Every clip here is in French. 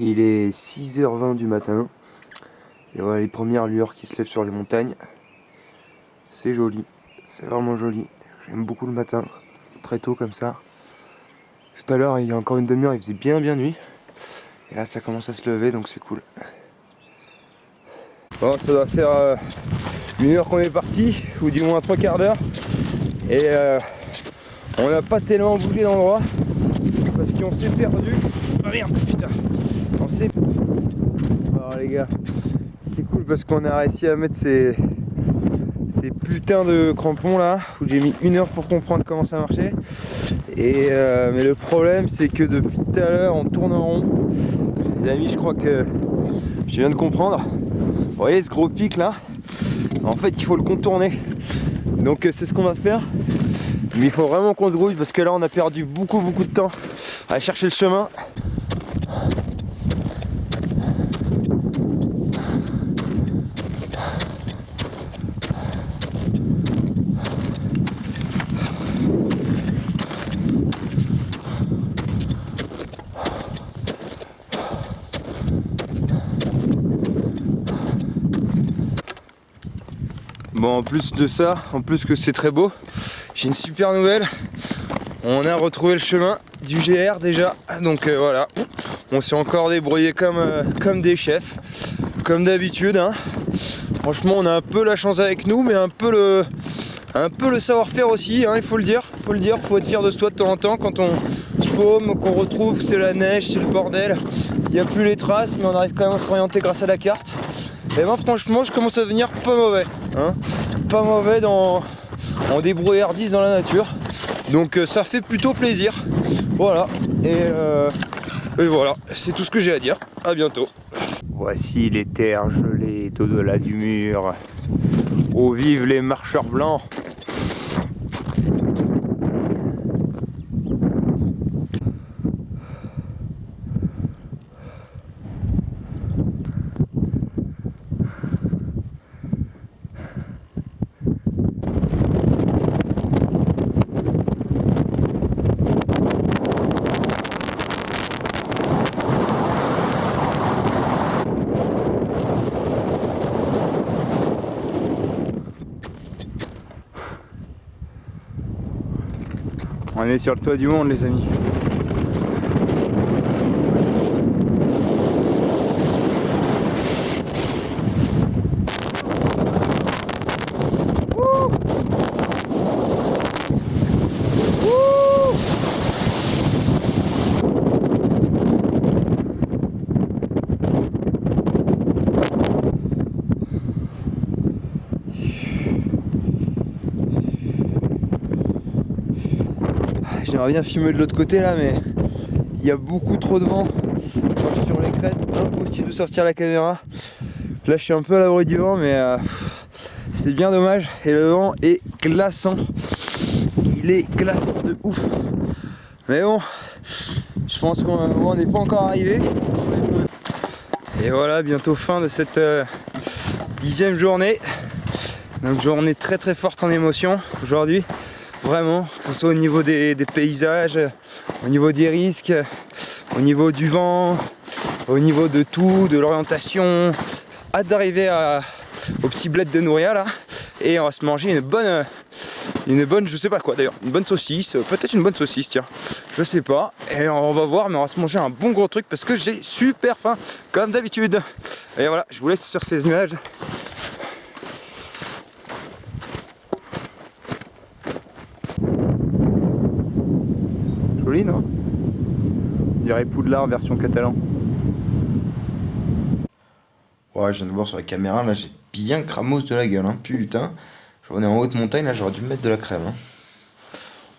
Il est 6h20 du matin. Et voilà les premières lueurs qui se lèvent sur les montagnes. C'est joli, c'est vraiment joli. J'aime beaucoup le matin, très tôt comme ça. Tout à l'heure, il y a encore une demi-heure, il faisait bien nuit. Et là, ça commence à se lever, donc c'est cool. Bon, ça doit faire 1 heure qu'on est parti, ou du moins 3/4 d'heure. Et on n'a pas tellement bougé d'endroit, parce qu'on s'est perdu. Ah merde, putain. On s'est... Alors les gars, c'est cool parce qu'on a réussi à mettre ces putains de crampons là, où j'ai mis 1 heure pour comprendre comment ça marchait. Et mais le problème c'est que depuis tout à l'heure on tourne en rond. Les amis, je crois que je viens de comprendre. Vous voyez ce gros pic là, en fait il faut le contourner. Donc c'est ce qu'on va faire. Mais il faut vraiment qu'on se grouille parce que là on a perdu beaucoup de temps à chercher le chemin. Bon, en plus de ça, en plus que c'est très beau, j'ai une super nouvelle. On a retrouvé le chemin du GR déjà. Donc voilà, on s'est encore débrouillé comme des chefs, comme d'habitude. Hein. Franchement, on a un peu la chance avec nous, mais un peu le savoir-faire aussi. Hein, il faut le dire, faut être fier de soi de temps en temps quand on se paume, qu'on retrouve, c'est la neige, c'est le bordel. Il n'y a plus les traces, mais on arrive quand même à s'orienter grâce à la carte. Et moi franchement je commence à devenir pas mauvais, hein. Pas mauvais en débrouillardise dans la nature. Donc ça fait plutôt plaisir. Voilà. Et voilà, c'est tout ce que j'ai à dire. À bientôt. Voici les terres gelées au-delà du mur. Où vivent les marcheurs blancs. On est sur le toit du monde les amis. J'aimerais bien filmer de l'autre côté là, mais il y a beaucoup trop de vent. Quand je suis sur les crêtes, impossible de sortir la caméra. Là je suis un peu à l'abri du vent, mais c'est bien dommage. Et le vent est glaçant. Il est glaçant de ouf. Mais bon, je pense qu'on n'est pas encore arrivé. Et voilà, bientôt fin de cette 10e journée. Donc journée très forte en émotion aujourd'hui. Vraiment, que ce soit au niveau des paysages, au niveau des risques, au niveau du vent, au niveau de tout, de l'orientation. Hâte d'arriver au petit bled de Nouria là. Et on va se manger une bonne, je sais pas quoi d'ailleurs, une bonne saucisse, peut-être une bonne saucisse, tiens, je sais pas. Et on va voir, mais on va se manger un bon gros truc parce que j'ai super faim, comme d'habitude. Et voilà, je vous laisse sur ces nuages. Joli, non? On dirait Poudlard version catalan. Ouais, je viens de voir sur la caméra, là j'ai bien cramos de la gueule, hein. Putain. On est en haute montagne, là j'aurais dû me mettre de la crème. Hein.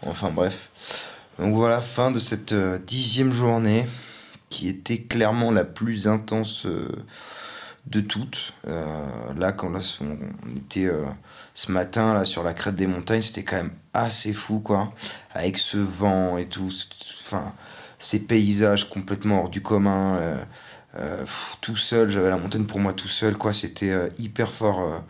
Enfin bref. Donc voilà, fin de cette 10e journée, qui était clairement la plus intense de toutes. Là, quand là, on était ce matin là sur la crête des montagnes, c'était quand même assez fou, quoi. Avec ce vent et tout, enfin, ces paysages complètement hors du commun. Tout seul, j'avais la montagne pour moi tout seul, quoi. C'était hyper fort.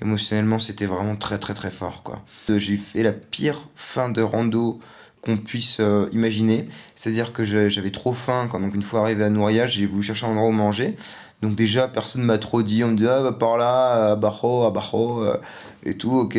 Émotionnellement, c'était vraiment très fort, quoi. J'ai fait la pire fin de rando qu'on puisse imaginer. C'est-à-dire que j'avais trop faim quand donc une fois arrivé à Nouria, j'ai voulu chercher un endroit où manger. Donc déjà personne m'a trop dit, on me dit ah va par là, à Bajo, et tout, ok.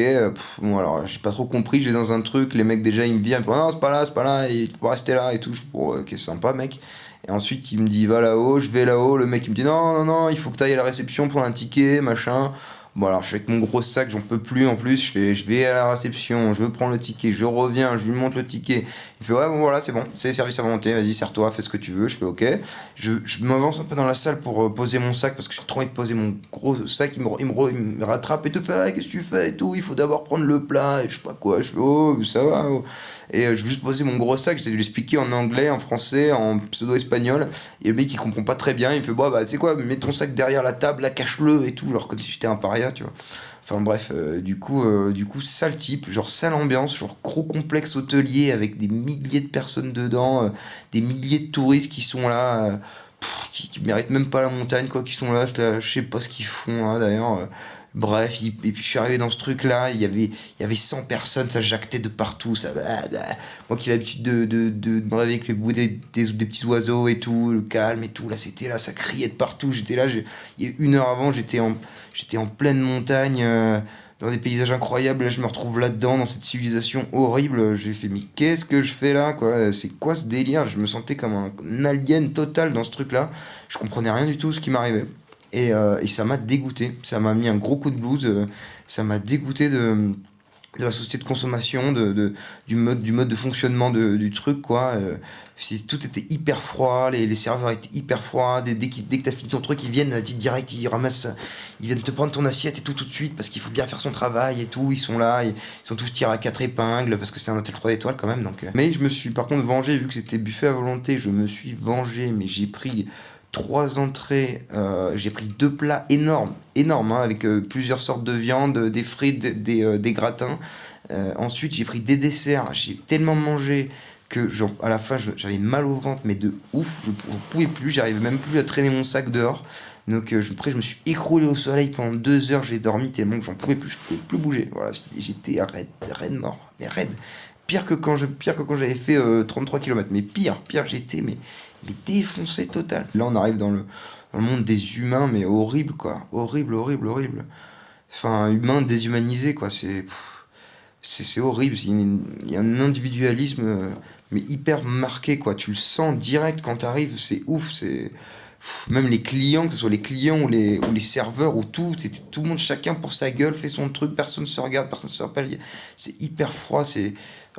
Bon alors j'ai pas trop compris, j'ai dans un truc, les mecs déjà ils me viennent, ils me font non c'est pas là, il faut rester là et tout. Je dis bon ok sympa mec. Et ensuite il me dit va là-haut, je vais là-haut, le mec il me dit non, il faut que tu ailles à la réception pour un ticket, machin. Bon alors je suis avec mon gros sac, j'en peux plus en plus, je vais à la réception, je veux prendre le ticket, je reviens, je lui montre le ticket. Il fait ouais bon voilà c'est bon, c'est service à volonté, vas-y serre-toi, fais ce que tu veux, je fais ok. Je m'avance un peu dans la salle pour poser mon sac parce que j'ai trop envie de poser mon gros sac, il me rattrape et tout, fait ah, qu'est-ce que tu fais et tout, il faut d'abord prendre le plat et je sais pas quoi, je fais oh ça va. Oh. Et je veux juste poser mon gros sac, j'essaie de lui expliquer en anglais, en français, en pseudo-espagnol. Et le mec il comprend pas très bien, il me fait bah tu sais quoi, mets ton sac derrière la table, là cache-le et tout, alors comme si j'étais un paria, tu vois. Enfin bref, du coup, sale type, genre sale ambiance, genre gros complexe hôtelier avec des milliers de personnes dedans, des milliers de touristes qui sont là, qui méritent même pas la montagne, quoi, qui sont là, je sais pas ce qu'ils font là d'ailleurs. Bref, et puis je suis arrivé dans ce truc-là, il y avait 100 personnes, ça jactait de partout, ça... Moi qui ai l'habitude de me réveiller avec les bruits des petits oiseaux et tout, le calme et tout, là c'était là, ça criait de partout, j'étais là, il y a une heure avant, j'étais en pleine montagne, dans des paysages incroyables, là je me retrouve là-dedans, dans cette civilisation horrible, j'ai fait mais qu'est-ce que je fais là, quoi, c'est quoi ce délire, je me sentais comme un alien total dans ce truc-là, je comprenais rien du tout ce qui m'arrivait. Et ça m'a dégoûté, ça m'a mis un gros coup de blues, ça m'a dégoûté de la société de consommation, du mode de fonctionnement du truc, quoi. Tout était hyper froid, les serveurs étaient hyper froids, dès que t'as fini ton truc, ils viennent direct, ils ramassent, ils viennent te prendre ton assiette et tout de suite, parce qu'il faut bien faire son travail et tout, ils sont là, ils sont tous tirés à quatre épingles, parce que c'est un hôtel 3 étoiles quand même, donc... Mais je me suis par contre vengé, vu que c'était buffet à volonté, je me suis vengé, mais j'ai pris... Trois entrées, j'ai pris deux plats énormes, hein, avec plusieurs sortes de viande, des frites, des gratins. Ensuite, j'ai pris des desserts. J'ai tellement mangé que à la fin, j'avais mal au ventre, mais de ouf. Je pouvais plus, j'arrivais même plus à traîner mon sac dehors. Donc, après, je me suis écroulé au soleil pendant 2 heures. J'ai dormi tellement que j'en pouvais plus, je pouvais plus bouger. Voilà, j'étais raide mort, mais raide. Pire que quand j'avais fait 33 km. Mais pire, j'étais mais défoncé total. Là, on arrive dans le monde des humains, mais horrible, quoi. Horrible. Enfin, humain déshumanisé, quoi. C'est horrible. Il y a un individualisme, mais hyper marqué, quoi. Tu le sens direct quand t'arrives, c'est ouf. Même les clients, que ce soit les clients ou les serveurs, ou tout le monde, chacun pour sa gueule, fait son truc, personne se regarde, personne se rappelle. C'est hyper froid,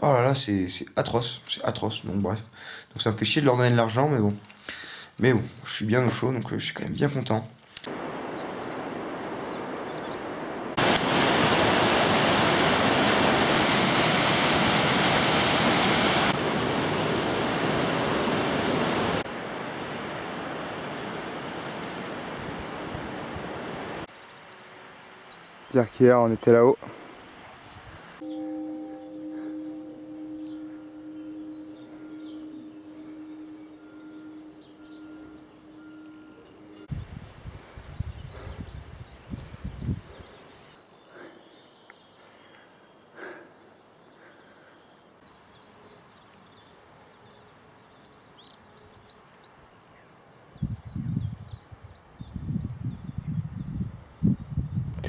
oh là là, c'est atroce. C'est atroce, donc bref. Donc ça me fait chier de leur donner de l'argent, mais bon. Mais bon, je suis bien au chaud, donc je suis quand même bien content. Dire qu'hier on était là-haut.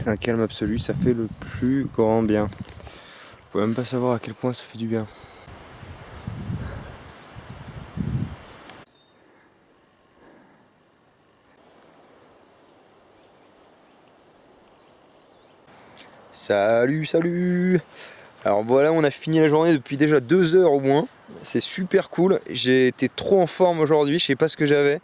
C'est un calme absolu, ça fait le plus grand bien. Vous pouvez même pas savoir à quel point ça fait du bien. Salut. Alors voilà, on a fini la journée depuis déjà 2 heures au moins. C'est super cool. J'ai été trop en forme aujourd'hui, je sais pas ce que j'avais.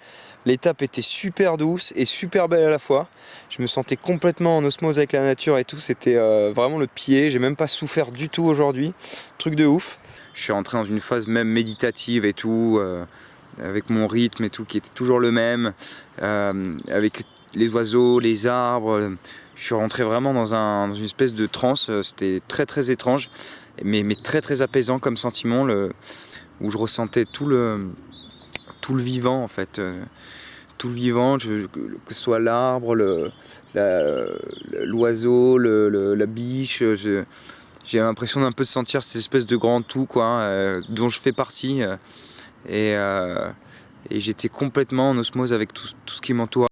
L'étape était super douce et super belle à la fois. Je me sentais complètement en osmose avec la nature et tout. C'était vraiment le pied. J'ai même pas souffert du tout aujourd'hui. Truc de ouf. Je suis rentré dans une phase même méditative et tout, avec mon rythme et tout qui était toujours le même, avec les oiseaux, les arbres. Je suis rentré vraiment dans une espèce de transe. C'était très étrange, mais très apaisant comme sentiment, où je ressentais tout le vivant en fait. Tout le vivant, que ce soit l'arbre, l'oiseau, la biche. j'ai l'impression d'un peu de sentir cette espèce de grand tout, quoi, dont je fais partie. Et j'étais complètement en osmose avec tout ce qui m'entoure.